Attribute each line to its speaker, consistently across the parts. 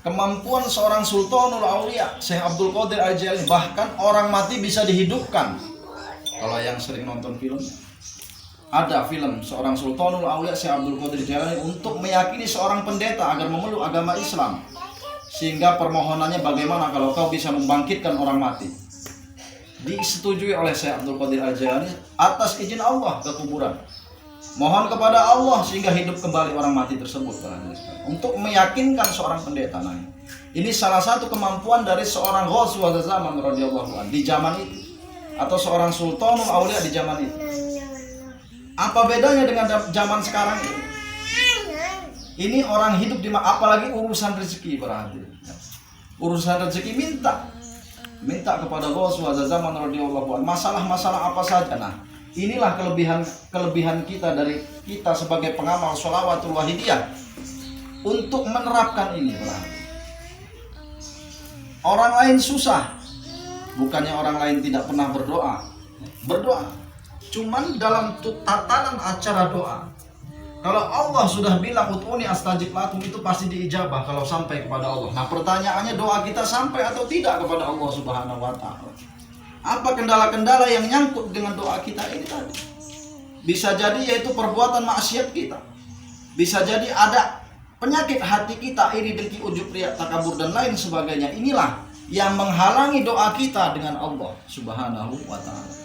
Speaker 1: kemampuan seorang Sultanul Aulia Syekh Abdul Qadir Al-Jailani, bahkan orang mati bisa dihidupkan. Kalau yang sering nonton filmnya, ada film seorang Sultanul Aulia Syekh Abdul Qadir Al-Jailani untuk meyakini seorang pendeta agar memeluk agama Islam, sehingga permohonannya bagaimana kalau kau bisa membangkitkan orang mati. Disetujui oleh Syekh Abdul Qadir Al-Jailani atas izin Allah ke kuburan. Mohon kepada Allah sehingga hidup kembali orang mati tersebut, untuk meyakinkan seorang pendeta. Nah, ini salah satu kemampuan dari seorang Ghaus wa zaman radhiyallahu anhu di zaman itu, atau seorang Sultanul Aulia di zaman itu. Apa bedanya dengan zaman sekarang ini? Ini orang hidup di apalagi urusan rezeki, berarti urusan rezeki minta kepada Ghaus wa zaman radhiyallahu anhu, masalah-masalah apa saja. Nah, inilah kelebihan kita dari kita sebagai pengamal sholawatul wahidiyah untuk menerapkan ini. Orang lain susah, bukannya orang lain tidak pernah berdoa, cuman dalam tatanan acara doa. Kalau Allah sudah bilang ud'uni astajib lakum, itu pasti diijabah kalau sampai kepada Allah. Nah, pertanyaannya, doa kita sampai atau tidak kepada Allah Subhanahu wa taala? Apa kendala-kendala yang nyangkut dengan doa kita ini tadi? Bisa jadi yaitu perbuatan maksiat kita. Bisa jadi ada penyakit hati kita, iri, dengki, ujub, riya, takabur dan lain sebagainya. Inilah yang menghalangi doa kita dengan Allah Subhanahu wa taala.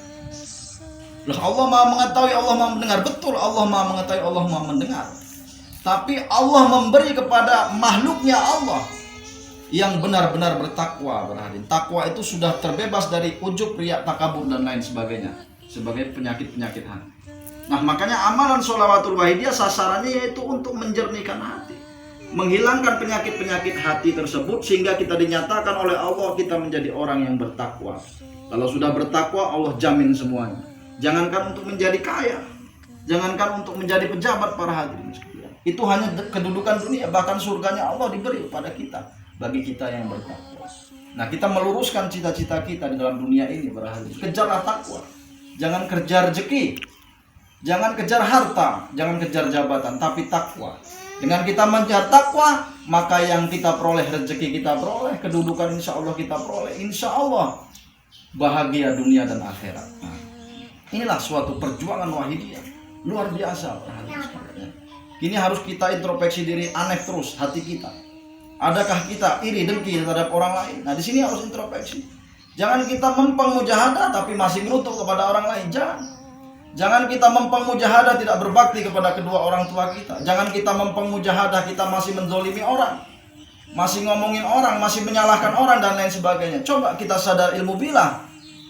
Speaker 1: Allah Maha mengetahui, Allah Maha mendengar. Betul, Allah Maha mengetahui, Allah Maha mendengar. Tapi Allah memberi kepada makhluknya Allah yang benar-benar bertakwa, berhati. Takwa itu sudah terbebas dari ujub, riya, takabur dan lain sebagainya, sebagai penyakit-penyakit hati. Nah, makanya amalan sholawatul wahidiyah sasarannya yaitu untuk menjernihkan hati, menghilangkan penyakit-penyakit hati tersebut, sehingga kita dinyatakan oleh Allah kita menjadi orang yang bertakwa. Kalau sudah bertakwa, Allah jamin semuanya. Jangankan untuk menjadi kaya, jangankan untuk menjadi pejabat, para hadirin sekalian. Itu hanya kedudukan dunia, bahkan surganya Allah diberi kepada kita, bagi kita yang bertakwa. Nah, kita meluruskan cita-cita kita di dalam dunia ini, para hadirin. Kejarlah takwa. Jangan kejar rezeki, jangan kejar harta, jangan kejar jabatan, tapi takwa. Dengan kita mengejar takwa, maka yang kita peroleh, rezeki kita peroleh, kedudukan insya Allah kita peroleh, insya Allah bahagia dunia dan akhirat. Nah, inilah suatu perjuangan wahidiyah luar biasa. Ini harus kita introspeksi diri, aneh terus hati kita. Adakah kita iri, dengki terhadap orang lain? Nah, di sini harus introspeksi. Jangan kita mempeng mujahadah tapi masih menutup kepada orang lain. Jangan kita mempeng mujahadah tidak berbakti kepada kedua orang tua kita. Jangan kita mempeng mujahadah kita masih menzolimi orang, masih ngomongin orang, masih menyalahkan orang dan lain sebagainya. Coba kita sadar ilmu bilah.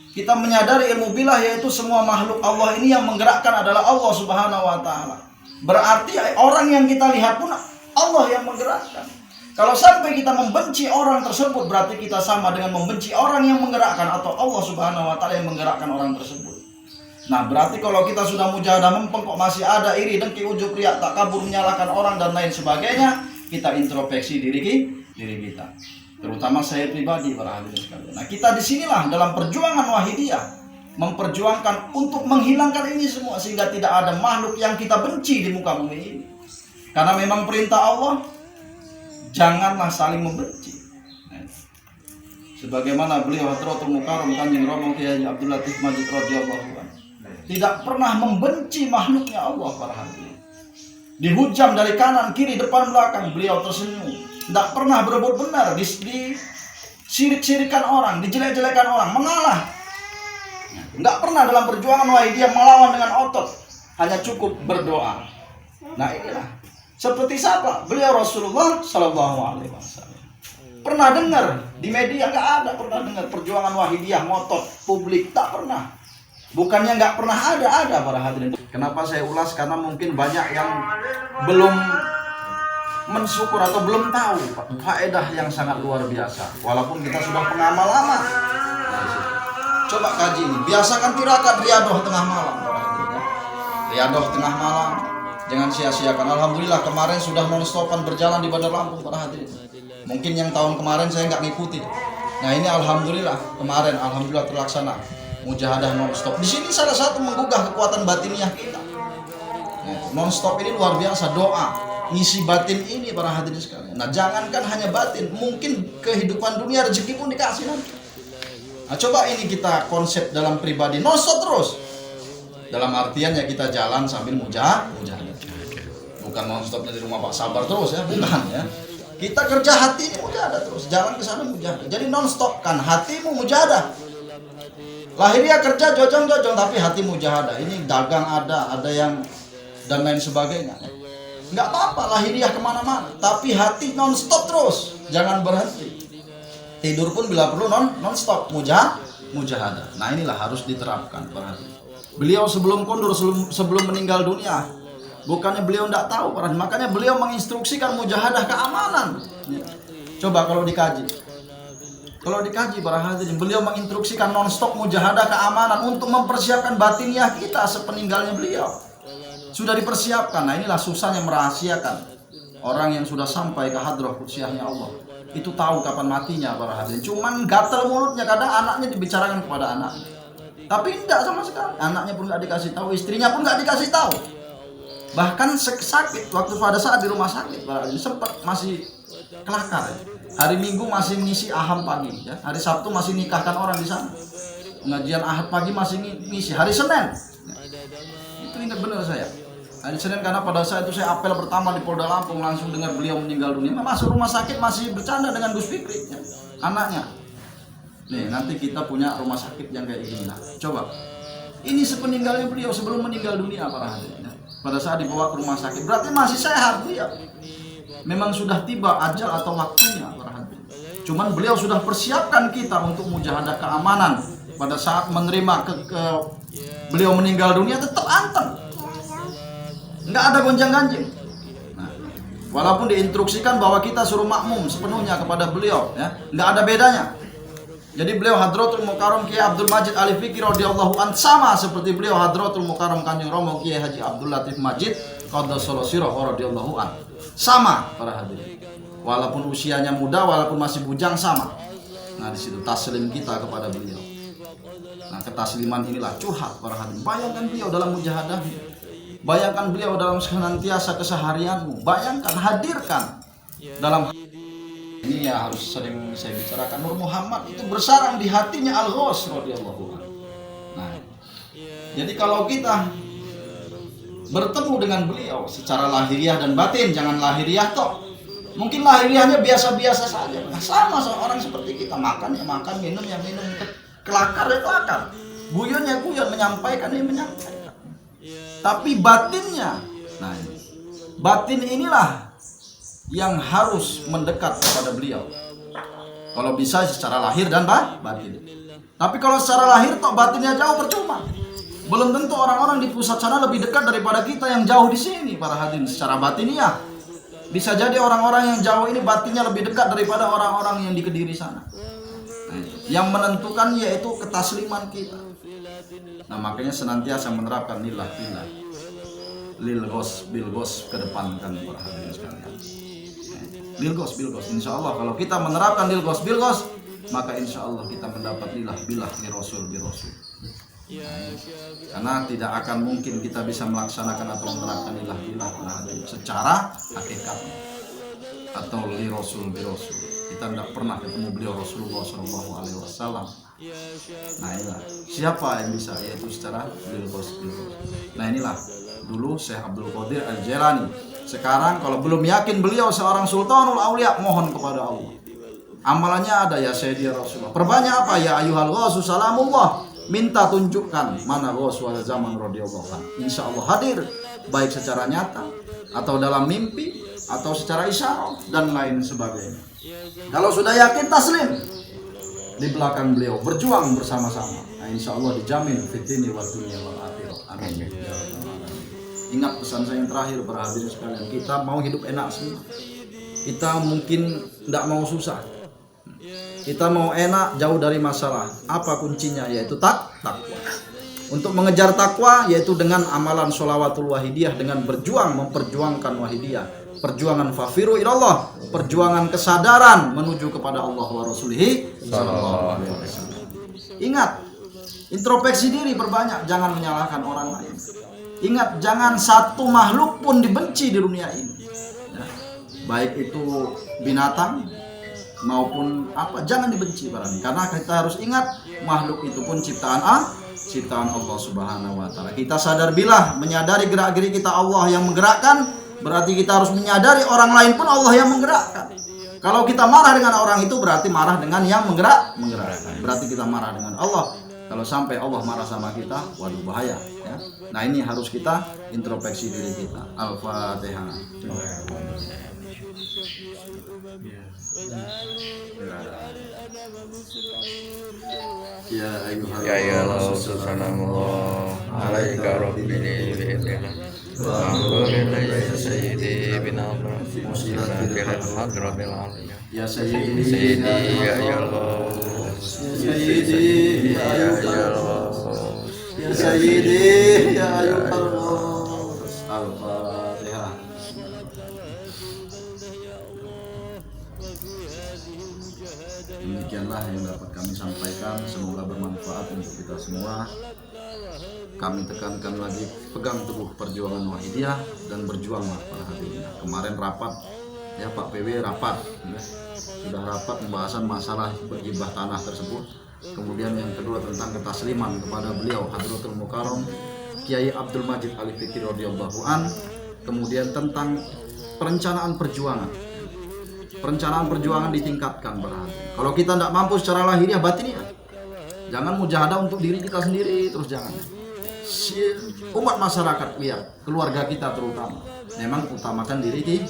Speaker 1: Kita menyadari ilmu bilah, yaitu semua makhluk Allah ini yang menggerakkan adalah Allah Subhanahu wa taala. Berarti orang yang kita lihat pun Allah yang menggerakkan. Kalau sampai kita membenci orang tersebut, berarti kita sama dengan membenci orang yang menggerakkan, atau Allah Subhanahu wa taala yang menggerakkan orang tersebut. Nah, berarti kalau kita sudah mujahadah mempeng kok masih ada iri, dengki, ujub, riya, takabur, menyalahkan orang dan lain sebagainya, kita introspeksi diri kita. Terutama saya pribadi, para hadirin sekalian. Nah, kita disinilah dalam perjuangan wahidiyah, memperjuangkan untuk menghilangkan ini semua, sehingga tidak ada makhluk yang kita benci di muka bumi ini. Karena memang perintah Allah, janganlah saling membenci. Nah, sebagaimana beliau Hadratul Mukarram Kanjeng Romo Kiai Abdul Latif Majid radhiyallahu anhu tidak pernah membenci makhluknya Allah, para hadirin. Dihujam dari kanan, kiri, depan, belakang, beliau tersenyum. Tidak pernah berebut benar, disirik-sirikan orang, dijelek-jelekan orang, mengalah. Tidak pernah dalam perjuangan wahidiyah melawan dengan otot, hanya cukup berdoa. Nah, inilah seperti siapa? Beliau Rasulullah Sallallahu Alaihi Wasallam. Pernah dengar di media? Nggak ada pernah dengar perjuangan wahidiyah ngotot publik, tak pernah. Bukannya nggak pernah ada para hadirin. Kenapa saya ulas? Karena mungkin banyak yang belum mensyukur atau belum tahu faedah yang sangat luar biasa. Walaupun kita sudah pengamal lama. Coba kaji ini. Biasakan tirakat riadoh tengah malam. Riadoh tengah malam. Jangan sia-siakan. Alhamdulillah kemarin sudah non-stopan berjalan di Bandar Lampung, para hadirin. Mungkin yang tahun kemarin saya nggak ngikuti. Nah, ini alhamdulillah kemarin alhamdulillah terlaksana mujahadah non-stop. Di sini salah satu menggugah kekuatan batiniah kita. Non-stop ini luar biasa, doa. ngisi batin ini para hadirin sekalian. Nah, jangankan hanya batin, mungkin kehidupan dunia rezeki pun dikasih nanti. Nah, coba ini kita konsep dalam pribadi, non-stop terus. Dalam artian ya kita jalan sambil mujahadah. Bukan non-stopnya di rumah Pak Sabar terus ya, bukan ya. Kita kerja hati ini mujahadah terus, jalan ke sana mujahadah. Jadi non-stop kan hatimu mujahadah. Lahiriah kerja jojong-jojong tapi hati mujahadah. Ini dagang ada yang dan lain sebagainya. Nggak apa-apa lahiriah kemana-mana, tapi hati non-stop terus, jangan berhenti. Tidur pun bila perlu non-stop mujahadah. Nah, inilah harus diterapkan para hadirin. Beliau sebelum kondur, sebelum meninggal dunia, bukannya beliau tidak tahu para hadirin, makanya beliau menginstruksikan mujahadah keamanan. Coba kalau dikaji para hadirin, beliau menginstruksikan non-stop mujahadah keamanan untuk mempersiapkan batiniah kita sepeninggalnya beliau. Sudah dipersiapkan. Nah, inilah susahnya merahasiakan. Orang yang sudah sampai ke hadrah kudsiyahnya Allah itu tahu kapan matinya para hadirin. Cuman gatel mulutnya, kadang anaknya dibicarakan kepada anaknya. Tapi tidak sama sekali. Anaknya pun nggak dikasih tahu, istrinya pun nggak dikasih tahu. Bahkan sakit waktu pada saat di rumah sakit para hadirin sempat masih kelakar ya. Hari Minggu masih ngisi aham pagi ya. Hari Sabtu masih nikahkan orang di sana. Pengajian Ahad pagi masih ngisi. Hari Senin. Itu ingat benar saya. Hari Senin karena pada saat itu saya apel pertama di Polda Lampung, langsung dengar beliau meninggal dunia. Masuk rumah sakit masih bercanda dengan Gus Fikri ya, anaknya. Nih, nanti kita punya rumah sakit yang kayak gini. Nah, coba. Ini sepeninggalnya beliau sebelum meninggal dunia para hadirin. Ya. Pada saat dibawa ke rumah sakit, berarti masih sehat beliau. Memang sudah tiba ajal atau waktunya para hadirin. Cuman beliau sudah persiapkan kita untuk mujahadah keamanan. Pada saat menerima beliau meninggal dunia tetap anteng. Nggak ada gonjang-ganjing. Nah, walaupun diinstruksikan bahwa kita suruh makmum sepenuhnya kepada beliau, ya, nggak ada bedanya. Jadi beliau Hadratul Mukarram Kiai Abdul Majid Ali Fikri radhiyallahu an sama seperti beliau Hadratul Mukarram Kanjeng Romo Kiai Haji Abdul Latif Majid qaddasallahu sirrahu radhiyallahu an. Sama para hadirin. Walaupun usianya muda, walaupun masih bujang sama. Nah, di situ taslim kita kepada beliau. Nah, ketasliman inilah curhat para hadirin. Bayangkan beliau dalam mujahadah. Bayangkan beliau dalam senantiasa keseharianmu. Bayangkan, hadirkan dalam ini ya harus sering saya bicarakan. Nur Muhammad itu bersarang di hatinya Al-Ghaus radhiyallahu anhu. Nah, jadi kalau kita bertemu dengan beliau secara lahiriah dan batin, jangan lahiriah toh. Mungkin lahiriahnya biasa-biasa saja. Nah, sama orang seperti kita, makan ya makan, minum ya minum, kelakar ya kelakar, guyon ya guyon, menyampaikan ya menyampaikan. Tapi batinnya, nah batin inilah yang harus mendekat kepada beliau. Kalau bisa secara lahir dan batin. Tapi kalau secara lahir toh batinnya jauh percuma. Belum tentu orang-orang di pusat sana lebih dekat daripada kita yang jauh di sini para hadirin secara batinnya. Bisa jadi orang-orang yang jauh ini batinnya lebih dekat daripada orang-orang yang di Kediri sana. Nah, yang menentukan yaitu ketasliman kita. Nah, makanya senantiasa menerapkan lillah lil gos bil gos kedepankan para hadirin sekalian. Lil gos bil gos. Insyaallah kalau kita menerapkan lil gos bil gos, maka insyaallah kita mendapat lillah billah li rasul bi rasul. Karena tidak akan mungkin kita bisa melaksanakan atau menerapkan lillah billah secara hakikat atau li rasul bi rasul. Kita tidak pernah ketemu beliau Rasulullah SAW. Nah, inilah siapa yang bisa, yaitu secara bilqos. Nah, inilah dulu Syekh Abdul Qadir Al-Jailani. Sekarang kalau belum yakin beliau seorang sultanul aulia, mohon kepada Allah. Amalannya ada ya Sayyidi Rasulullah. Perbanyak apa ya ayuhal ghasu salamullah. Minta tunjukkan mana ghasu wal zaman radhiyallahu anhu. Insyaallah hadir baik secara nyata atau dalam mimpi atau secara isyarat dan lain sebagainya. Kalau sudah yakin taslim di belakang beliau berjuang bersama-sama. Nah, insyaallah dijamin fitni wa dunya wal akhirah. Amin. Ingat pesan saya yang terakhir para hadirin sekalian, kita mau hidup enak semua. Kita mungkin tidak mau susah. Kita mau enak jauh dari masalah. Apa kuncinya? Yaitu takwa. Untuk mengejar takwa yaitu dengan amalan sholawatul wahidiyah, dengan berjuang memperjuangkan wahidiyah. Perjuangan fafiru ilallah, perjuangan kesadaran menuju kepada Allah wa rasulihi sallallahu alaihi wasallam. Ingat, introspeksi diri perbanyak, jangan menyalahkan orang lain. Ingat, jangan satu makhluk pun dibenci di dunia ini. baik itu binatang maupun apa, jangan dibenci barang, karena kita harus ingat makhluk itu pun ciptaan Allah Subhanahu wa taala. Kita sadar bila menyadari gerak-gerik kita Allah yang menggerakkan, berarti kita harus menyadari orang lain pun Allah yang menggerakkan. Kalau kita marah dengan orang itu berarti marah dengan yang menggerakkan. Berarti kita marah dengan Allah. Kalau sampai Allah marah sama kita, waduh bahaya ya. Nah, ini harus kita introspeksi diri kita. Al-Fatihah. Ya
Speaker 2: ayyuhal subhanallah alaika rabbi bi'idina wa ya sayyidi bin Allah musilatil hadratil aliyah
Speaker 1: ya sayyidi
Speaker 2: ya Allah
Speaker 1: sayyidi ya Allah ya sayyidi ya Allah. Al-Fatihah. Demikianlah yang dapat kami sampaikan, semoga bermanfaat untuk kita semua. Kami tekankan lagi, pegang teguh perjuangan Wahidiyah dan berjuanglah para hadirin. Kemarin rapat ya, Pak PW rapat ya. Sudah rapat pembahasan masalah bergibah tanah tersebut. Kemudian yang kedua tentang ketasliman kepada beliau Hadratul Mukarram Kiai Abdul Majid Ali Fikri radhiyallahu an. Kemudian tentang perencanaan perjuangan. Perencanaan perjuangan ditingkatkan berarti. Kalau kita tidak mampu secara lahiriah batiniah, jangan mujahadah untuk diri kita sendiri terus, jangan. Umat masyarakat lihat, keluarga kita terutama, memang utamakan diri kita.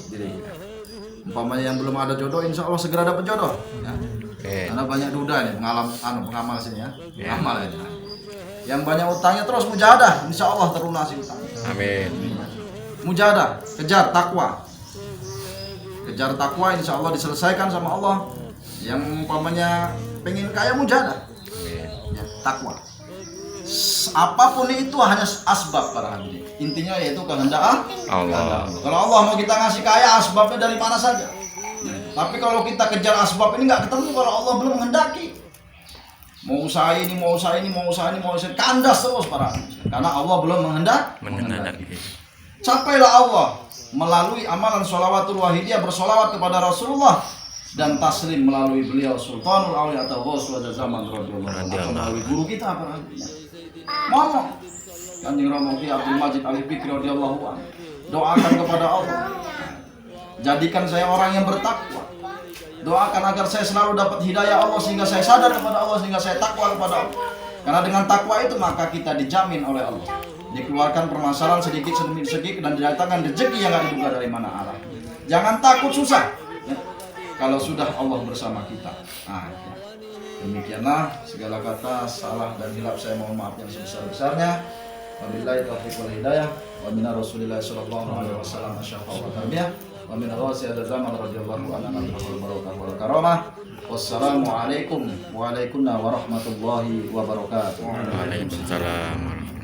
Speaker 1: Umpamanya yang belum ada jodoh, insya Allah segera dapat jodoh. Ya. Karena banyak duda nih pengamal sini ya, pengamal ya. Yang banyak utangnya terus mujahadah, insya Allah terlunasi utangnya.
Speaker 2: Amin.
Speaker 1: Mujahadah, kejar takwa. Kejar takwa, insya Allah diselesaikan sama Allah. Yang umpamanya pengen kaya, mujahadah ya, takwa. Apapun itu hanya asbab para hadirin. Intinya yaitu kehendak Allah. Kalau Allah mau kita ngasih kaya, asbabnya dari mana saja. Tapi kalau kita kejar asbab ini nggak ketemu kalau Allah belum menghendaki. Mau usaha ini, mau usaha ini, mau usaha ini, mau usaha ini, kandas terus para hadirin. Karena Allah belum menghendaki. Capailah Allah melalui amalan sholawatul wahidiyah, bersolawat kepada Rasulullah dan taslim melalui beliau Sultanul Auliya atau Ghaus Wajah Zaman radhiyallahu anhu, melalui guru kita para hadirin. Ngomong Kanjeng Romo Kiai Abdul Majid Ali Fikri radhiyallahu anhu, doakan kepada Allah, jadikan saya orang yang bertakwa. Doakan agar saya selalu dapat hidayah Allah sehingga saya sadar kepada Allah, sehingga saya takwa kepada Allah. Karena dengan takwa itu maka kita dijamin oleh Allah, dikeluarkan permasalahan sedikit demi sedikit dan didatangkan rezeki yang gak diduga dari mana arah. Jangan takut susah ya, kalau sudah Allah bersama kita. Nah, ya. Demikianlah, segala kata salah dan hilaf saya mohon maaf yang sebesar-besarnya. Wabillahi taufiq wal hidayah. Wa minar Rasulillah sallallahu alaihi wasallam asyafa wa tarbiyah. Wa min ghasi ada zaman radhiyallahu anhu wal barakah wal karamah. Wassalamualaikum warahmatullahi wabarakatuh.
Speaker 2: Waalaikumsalam.